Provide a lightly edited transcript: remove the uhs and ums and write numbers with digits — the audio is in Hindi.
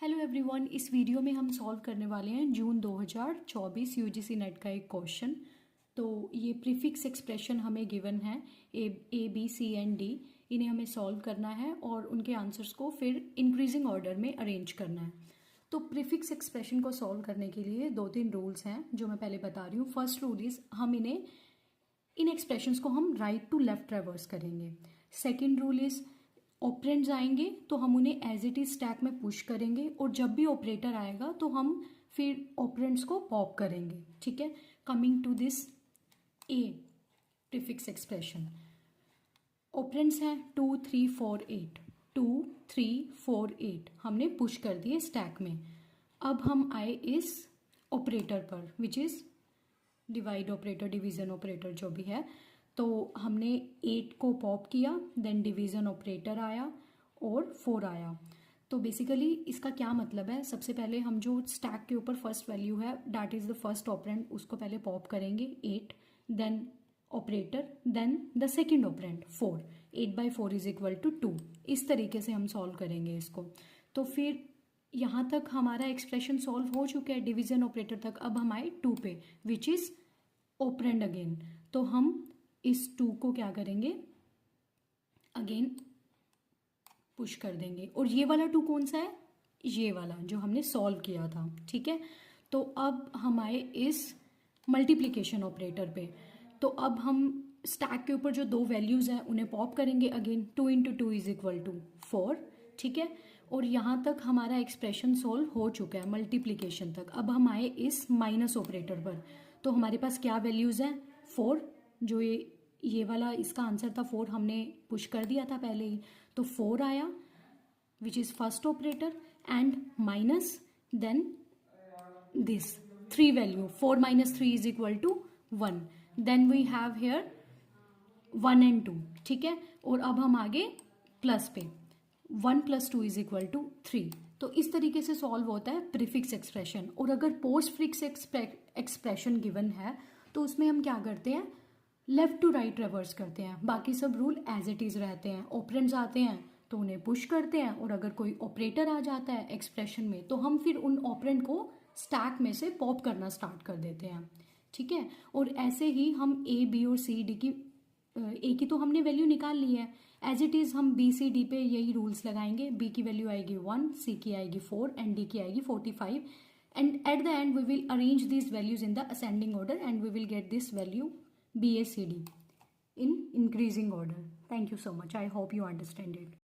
हेलो एवरीवन, इस वीडियो में हम सॉल्व करने वाले हैं जून 2024 यूजीसी नेट का एक क्वेश्चन। तो ये प्रीफिक्स एक्सप्रेशन हमें गिवन है A B C and D. इन्हें हमें सॉल्व करना है और उनके आंसर्स को फिर इंक्रीजिंग ऑर्डर में अरेंज करना है। तो प्रीफिक्स एक्सप्रेशन को सॉल्व करने के लिए 2-3 रूल्स हैं जो मैं पहले बता रही हूँ। फर्स्ट रूल इज हम इन एक्सप्रेशंस को हम राइट टू लेफ्ट रिवर्स करेंगे। सेकेंड रूल इज ऑपरेंड्स आएंगे तो हम उन्हें एज इट इज स्टैक में पुश करेंगे और जब भी ऑपरेटर आएगा तो हम फिर ऑपरेंड्स को पॉप करेंगे। ठीक है, coming to this a prefix expression, operands हैं 2 3 4 8, 2 3 4 8 हमने पुश कर दिए स्टैक में। अब हम आए इस ऑपरेटर पर which is divide operator, division operator जो भी है। तो हमने 8 को पॉप किया, देन डिवीजन ऑपरेटर आया और 4 आया। तो बेसिकली इसका क्या मतलब है, सबसे पहले हम जो स्टैक के ऊपर फर्स्ट वैल्यू है that is the first operand, उसको पहले पॉप करेंगे 8, then operator, then the second operand 4। 8/4 is equal to 2। इस तरीके से हम सॉल्व करेंगे इसको। तो फिर यहाँ तक हमारा एक्सप्रेशन सॉल्व हो चुका है डिवीजन ऑपरेटर तक। अब हम आए 2 पे विच इज ऑपरेंड अगेन। तो हम इस 2 को क्या करेंगे, अगेन पुश कर देंगे। और ये वाला 2 कौन सा है, ये वाला जो हमने सॉल्व किया था। ठीक है, तो अब हम आए इस मल्टीप्लिकेशन ऑपरेटर पे। तो अब हम स्टैक के ऊपर जो 2 वैल्यूज हैं उन्हें पॉप करेंगे अगेन। 2 × 2 is equal to 4। ठीक है, और यहाँ तक हमारा एक्सप्रेशन सॉल्व हो चुका है मल्टीप्लिकेशन तक। अब हम आए इस माइनस ऑपरेटर पर। तो हमारे पास क्या वैल्यूज हैं, 4, जो ये वाला इसका आंसर था 4, हमने पुश कर दिया था पहले ही। तो 4 आया which is first operator and minus then this 3 value, 4 - 3 is equal to 1। Then we have here 1 and 2। ठीक है, और अब हम आगे प्लस पे, 1 + 2 इज इक्वल टू 3। तो इस तरीके से सॉल्व होता है प्रीफिक्स एक्सप्रेशन। और अगर पोस्ट फिक्स एक्सप्रेशन गिवन है तो उसमें हम क्या करते हैं, लेफ्ट टू राइट रिवर्स करते हैं। बाकी सब रूल एज इट इज रहते हैं। ऑपरेंड्स आते हैं तो उन्हें पुश करते हैं, और अगर कोई ऑपरेटर आ जाता है एक्सप्रेशन में तो हम फिर उन ऑपरेंड को स्टैक में से पॉप करना स्टार्ट कर देते हैं। ठीक है, और ऐसे ही हम ए बी और सी डी की, ए की तो हमने वैल्यू निकाल ली है, एज इट इज हम बी सी डी पे यही रूल्स लगाएंगे। बी की वैल्यू आएगी 1, सी की आएगी 4 एंड डी की आएगी 45। And at the end we will arrange this values in the ascending order and we will get this value BACD in increasing order. Thank you so much. I hope you understand it.